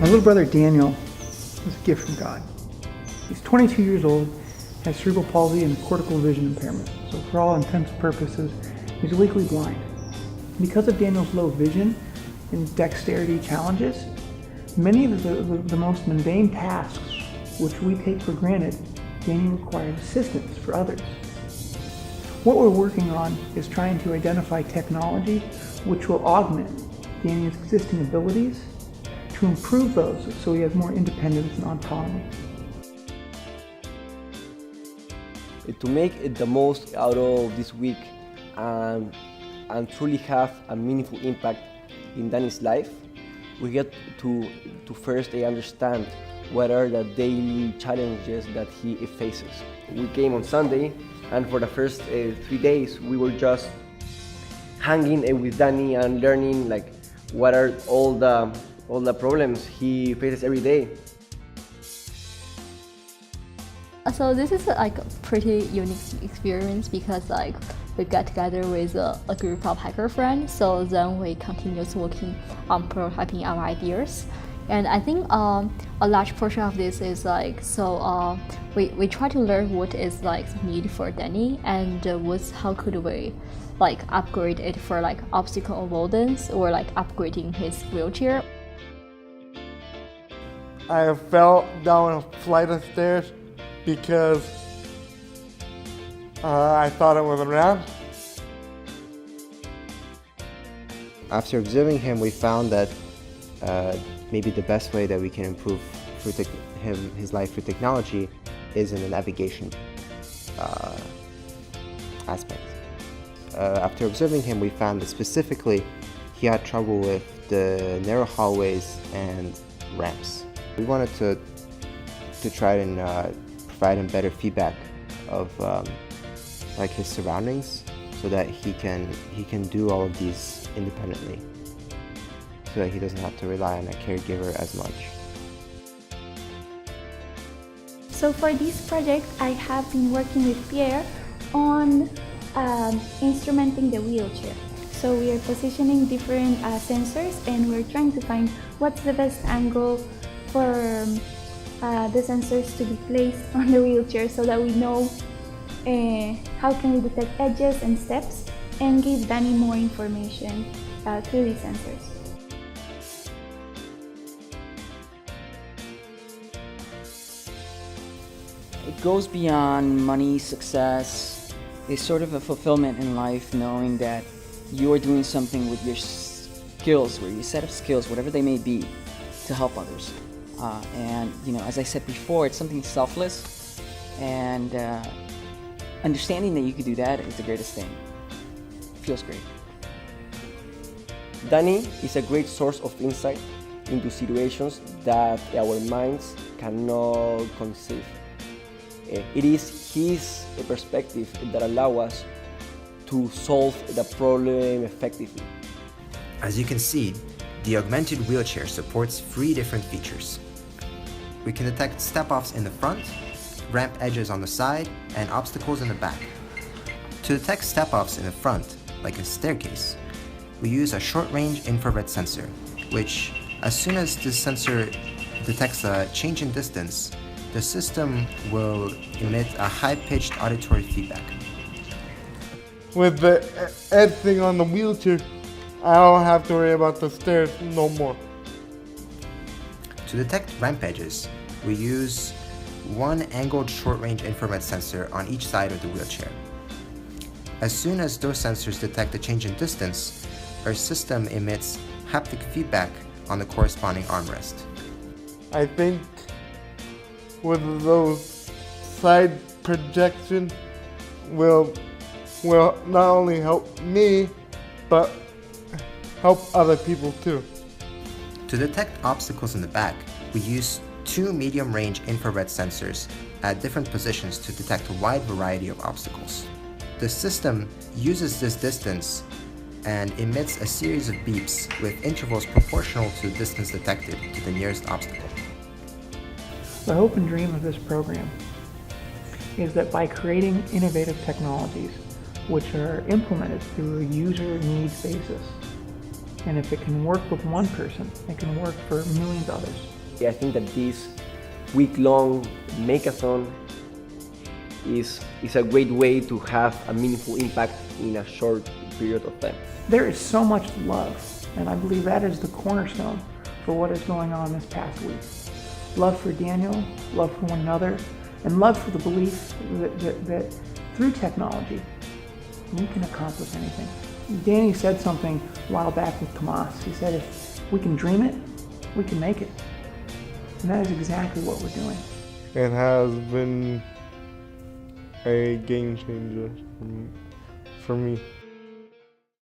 little brother Daniel is a gift from God. He's 22 years old, has cerebral palsy and cortical vision impairment. So for all intents and purposes, he's legally blind. Because of Daniel's low vision and dexterity challenges, many of the most mundane tasks which we take for granted, Daniel requires assistance for others. What we're working on is trying to identify technology which will augment Daniel's existing abilities to improve those so he has more independence and autonomy. To make the most out of this week and truly have a meaningful impact in Danny's life, we get to first understand what are the daily challenges that he faces. We came on Sunday, and for the first 3 days we were just hanging with Danny and learning like what are all the problems he faces every day. So this is like a pretty unique experience because like we got together with a group of hacker friends, so then we continued working on prototyping our ideas. And I think a large portion of this is like, so we try to learn what is like need for Danny and how could we like upgrade it for like obstacle avoidance or like upgrading his wheelchair. I fell down a flight of stairs because I thought it was around. After observing him, we found that maybe the best way that we can improve his life through technology is in the navigation aspect. After observing him, we found that specifically he had trouble with the narrow hallways and ramps. We wanted to try and provide him better feedback of like his surroundings, so that he can do all of these independently, so that he doesn't have to rely on a caregiver as much. So for this project, I have been working with Pierre on instrumenting the wheelchair. So we are positioning different sensors, and we're trying to find what's the best angle for the sensors to be placed on the wheelchair so that we know how can we detect edges and steps and give Danny more information through these sensors. It goes beyond money, success. It's sort of a fulfillment in life, knowing that you're doing something with your skills, or your set of skills, whatever they may be, to help others. And you know, as I said before, it's something selfless, and understanding that you can do that is the greatest thing. It feels great. Danny is a great source of insight into situations that our minds cannot conceive. It is his perspective that allows us to solve the problem effectively. As you can see, the augmented wheelchair supports 3 different features. We can detect step-offs in the front, ramp edges on the side, and obstacles in the back. To detect step-offs in the front, like a staircase, we use a short-range infrared sensor, which, as soon as this sensor detects a change in distance, the system will emit a high-pitched auditory feedback. With the edge thing on the wheelchair, I don't have to worry about the stairs no more. To detect ramp edges, we use one angled short-range infrared sensor on each side of the wheelchair. As soon as those sensors detect a change in distance, our system emits haptic feedback on the corresponding armrest. I think with those side projections will not only help me, but help other people too. To detect obstacles in the back, we use 2 medium-range infrared sensors at different positions to detect a wide variety of obstacles. The system uses this distance and emits a series of beeps with intervals proportional to the distance detected to the nearest obstacle. The hope and dream of this program is that by creating innovative technologies which are implemented through a user needs basis, and if it can work with one person, it can work for millions of others. I think that this week-long Makeathon is a great way to have a meaningful impact in a short period of time. There is so much love, and I believe that is the cornerstone for what is going on this past week. Love for Daniel, love for one another, and love for the belief that through technology, we can accomplish anything. Danny said something a while back with Tomas. He said, if we can dream it, we can make it. And that is exactly what we're doing. It has been a game changer for me.